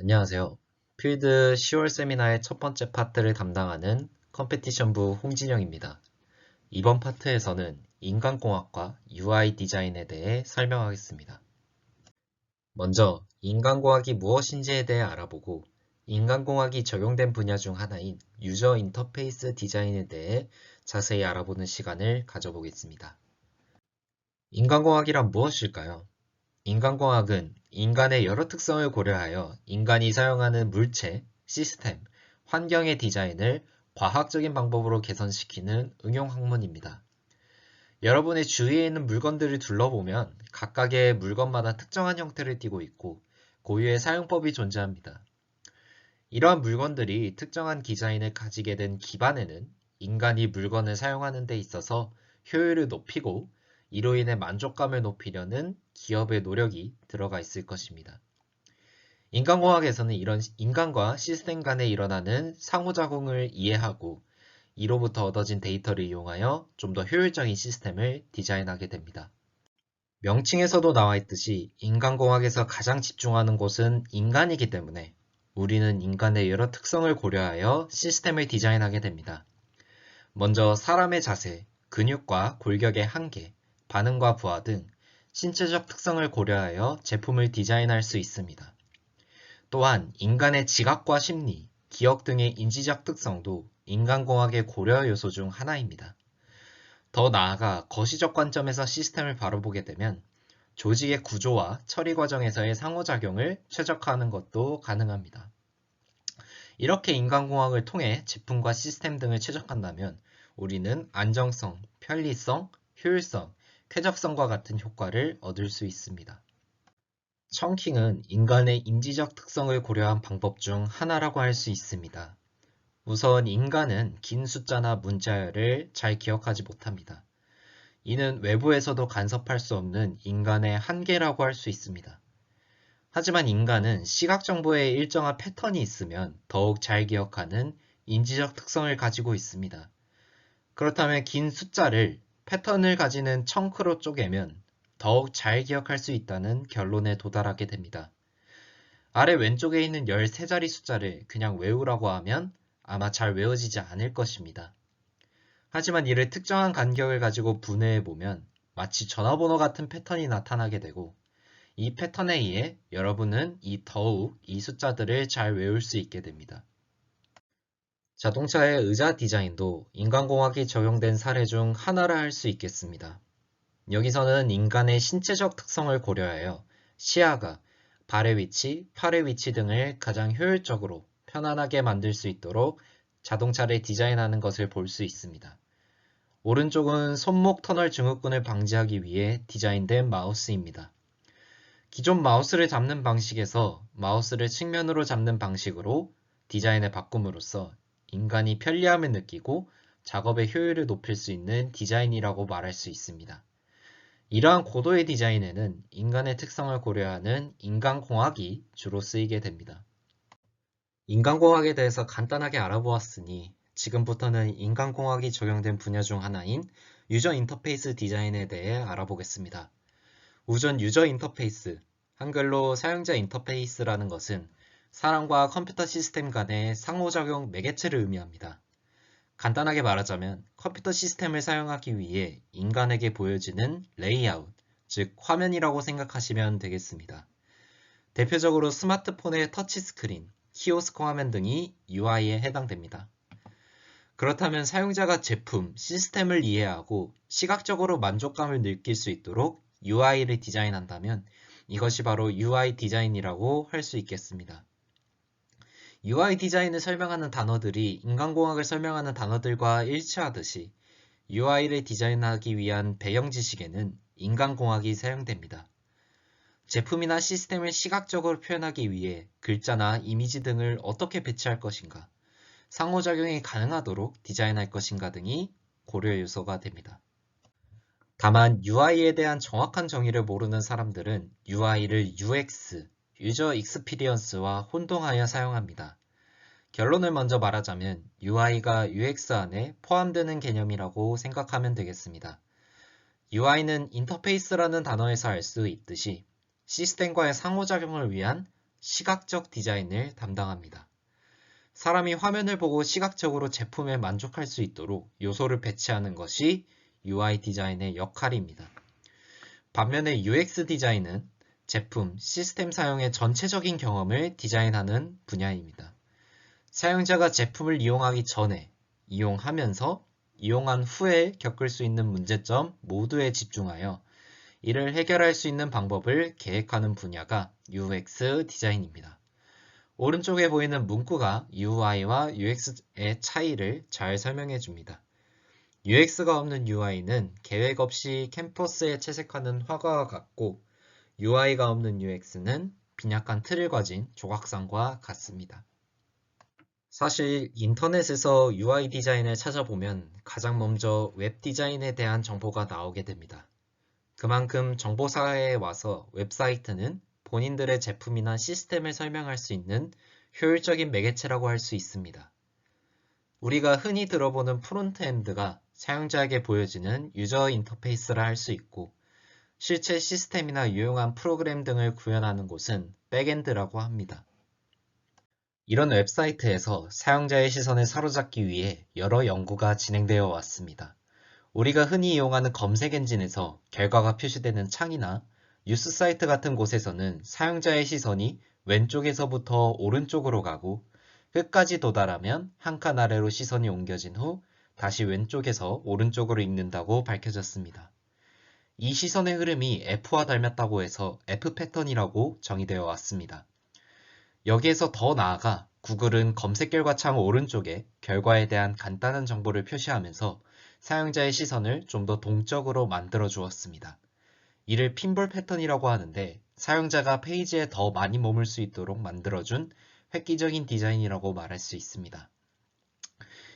안녕하세요. 필드 10월 세미나의 첫 번째 파트를 담당하는 컴페티션부 홍진영입니다. 이번 파트에서는 인간공학과 UI 디자인에 대해 설명하겠습니다. 먼저 인간공학이 무엇인지에 대해 알아보고 인간공학이 적용된 분야 중 하나인 유저 인터페이스 디자인에 대해 자세히 알아보는 시간을 가져보겠습니다. 인간공학이란 무엇일까요? 인간공학은 인간의 여러 특성을 고려하여 인간이 사용하는 물체, 시스템, 환경의 디자인을 과학적인 방법으로 개선시키는 응용 학문입니다. 여러분의 주위에 있는 물건들을 둘러보면 각각의 물건마다 특정한 형태를 띠고 있고 고유의 사용법이 존재합니다. 이러한 물건들이 특정한 디자인을 가지게 된 기반에는 인간이 물건을 사용하는 데 있어서 효율을 높이고 이로 인해 만족감을 높이려는 기업의 노력이 들어가 있을 것입니다. 인간공학에서는 이런 인간과 시스템 간에 일어나는 상호작용을 이해하고 이로부터 얻어진 데이터를 이용하여 좀 더 효율적인 시스템을 디자인하게 됩니다. 명칭에서도 나와 있듯이 인간공학에서 가장 집중하는 곳은 인간이기 때문에 우리는 인간의 여러 특성을 고려하여 시스템을 디자인하게 됩니다. 먼저 사람의 자세, 근육과 골격의 한계, 반응과 부하 등 신체적 특성을 고려하여 제품을 디자인할 수 있습니다. 또한 인간의 지각과 심리, 기억 등의 인지적 특성도 인간공학의 고려 요소 중 하나입니다. 더 나아가 거시적 관점에서 시스템을 바라보게 되면 조직의 구조와 처리 과정에서의 상호작용을 최적화하는 것도 가능합니다. 이렇게 인간공학을 통해 제품과 시스템 등을 최적화한다면 우리는 안정성, 편리성, 효율성, 쾌적성과 같은 효과를 얻을 수 있습니다. 청킹은 인간의 인지적 특성을 고려한 방법 중 하나라고 할 수 있습니다. 우선 인간은 긴 숫자나 문자열을 잘 기억하지 못합니다. 이는 외부에서도 간섭할 수 없는 인간의 한계라고 할 수 있습니다. 하지만 인간은 시각 정보에 일정한 패턴이 있으면 더욱 잘 기억하는 인지적 특성을 가지고 있습니다. 그렇다면 긴 숫자를 패턴을 가지는 청크로 쪼개면 더욱 잘 기억할 수 있다는 결론에 도달하게 됩니다. 아래 왼쪽에 있는 13자리 숫자를 그냥 외우라고 하면 아마 잘 외워지지 않을 것입니다. 하지만 이를 특정한 간격을 가지고 분해해보면 마치 전화번호 같은 패턴이 나타나게 되고 이 패턴에 의해 여러분은 더욱 이 숫자들을 잘 외울 수 있게 됩니다. 자동차의 의자 디자인도 인간공학이 적용된 사례 중 하나라 할 수 있겠습니다. 여기서는 인간의 신체적 특성을 고려하여 시야가 발의 위치, 팔의 위치 등을 가장 효율적으로 편안하게 만들 수 있도록 자동차를 디자인하는 것을 볼 수 있습니다. 오른쪽은 손목 터널 증후군을 방지하기 위해 디자인된 마우스입니다. 기존 마우스를 잡는 방식에서 마우스를 측면으로 잡는 방식으로 디자인을 바꿈으로써 인간이 편리함을 느끼고 작업의 효율을 높일 수 있는 디자인이라고 말할 수 있습니다. 이러한 고도의 디자인에는 인간의 특성을 고려하는 인간공학이 주로 쓰이게 됩니다. 인간공학에 대해서 간단하게 알아보았으니 지금부터는 인간공학이 적용된 분야 중 하나인 유저 인터페이스 디자인에 대해 알아보겠습니다. 우선 유저 인터페이스, 한글로 사용자 인터페이스라는 것은 사람과 컴퓨터 시스템 간의 상호작용 매개체를 의미합니다. 간단하게 말하자면 컴퓨터 시스템을 사용하기 위해 인간에게 보여지는 레이아웃, 즉 화면이라고 생각하시면 되겠습니다. 대표적으로 스마트폰의 터치스크린, 키오스크 화면 등이 UI에 해당됩니다. 그렇다면 사용자가 제품, 시스템을 이해하고 시각적으로 만족감을 느낄 수 있도록 UI를 디자인한다면 이것이 바로 UI 디자인이라고 할 수 있겠습니다. UI 디자인을 설명하는 단어들이 인간공학을 설명하는 단어들과 일치하듯이 UI를 디자인하기 위한 배경 지식에는 인간공학이 사용됩니다. 제품이나 시스템을 시각적으로 표현하기 위해 글자나 이미지 등을 어떻게 배치할 것인가, 상호작용이 가능하도록 디자인할 것인가 등이 고려 요소가 됩니다. 다만 UI에 대한 정확한 정의를 모르는 사람들은 UI를 UX, 유저 익스피리언스와 혼동하여 사용합니다. 결론을 먼저 말하자면 UI가 UX 안에 포함되는 개념이라고 생각하면 되겠습니다. UI는 인터페이스라는 단어에서 알 수 있듯이 시스템과의 상호작용을 위한 시각적 디자인을 담당합니다. 사람이 화면을 보고 시각적으로 제품에 만족할 수 있도록 요소를 배치하는 것이 UI 디자인의 역할입니다. 반면에 UX 디자인은 제품, 시스템 사용의 전체적인 경험을 디자인하는 분야입니다. 사용자가 제품을 이용하기 전에, 이용하면서, 이용한 후에 겪을 수 있는 문제점 모두에 집중하여 이를 해결할 수 있는 방법을 계획하는 분야가 UX 디자인입니다. 오른쪽에 보이는 문구가 UI와 UX의 차이를 잘 설명해 줍니다. UX가 없는 UI는 계획 없이 캠퍼스에 채색하는 화가와 같고 UI가 없는 UX는 빈약한 틀을 가진 조각상과 같습니다. 사실 인터넷에서 UI 디자인을 찾아보면 가장 먼저 웹 디자인에 대한 정보가 나오게 됩니다. 그만큼 정보사회에 와서 웹사이트는 본인들의 제품이나 시스템을 설명할 수 있는 효율적인 매개체라고 할 수 있습니다. 우리가 흔히 들어보는 프론트엔드가 사용자에게 보여지는 유저 인터페이스라 할 수 있고 실제 시스템이나 유용한 프로그램 등을 구현하는 곳은 백엔드라고 합니다. 이런 웹사이트에서 사용자의 시선을 사로잡기 위해 여러 연구가 진행되어 왔습니다. 우리가 흔히 이용하는 검색 엔진에서 결과가 표시되는 창이나 뉴스 사이트 같은 곳에서는 사용자의 시선이 왼쪽에서부터 오른쪽으로 가고 끝까지 도달하면 한 칸 아래로 시선이 옮겨진 후 다시 왼쪽에서 오른쪽으로 읽는다고 밝혀졌습니다. 이 시선의 흐름이 F와 닮았다고 해서 F 패턴이라고 정의되어 왔습니다. 여기에서 더 나아가 구글은 검색 결과 창 오른쪽에 결과에 대한 간단한 정보를 표시하면서 사용자의 시선을 좀 더 동적으로 만들어 주었습니다. 이를 핀볼 패턴이라고 하는데 사용자가 페이지에 더 많이 머물 수 있도록 만들어준 획기적인 디자인이라고 말할 수 있습니다.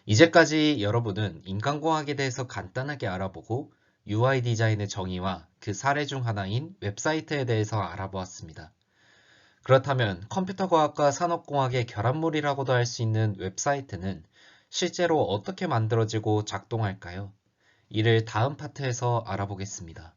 이제까지 여러분은 인간공학에 대해서 간단하게 알아보고 UI 디자인의 정의와 그 사례 중 하나인 웹사이트에 대해서 알아보았습니다. 그렇다면 컴퓨터과학과 산업공학의 결합물이라고도 할 수 있는 웹사이트는 실제로 어떻게 만들어지고 작동할까요? 이를 다음 파트에서 알아보겠습니다.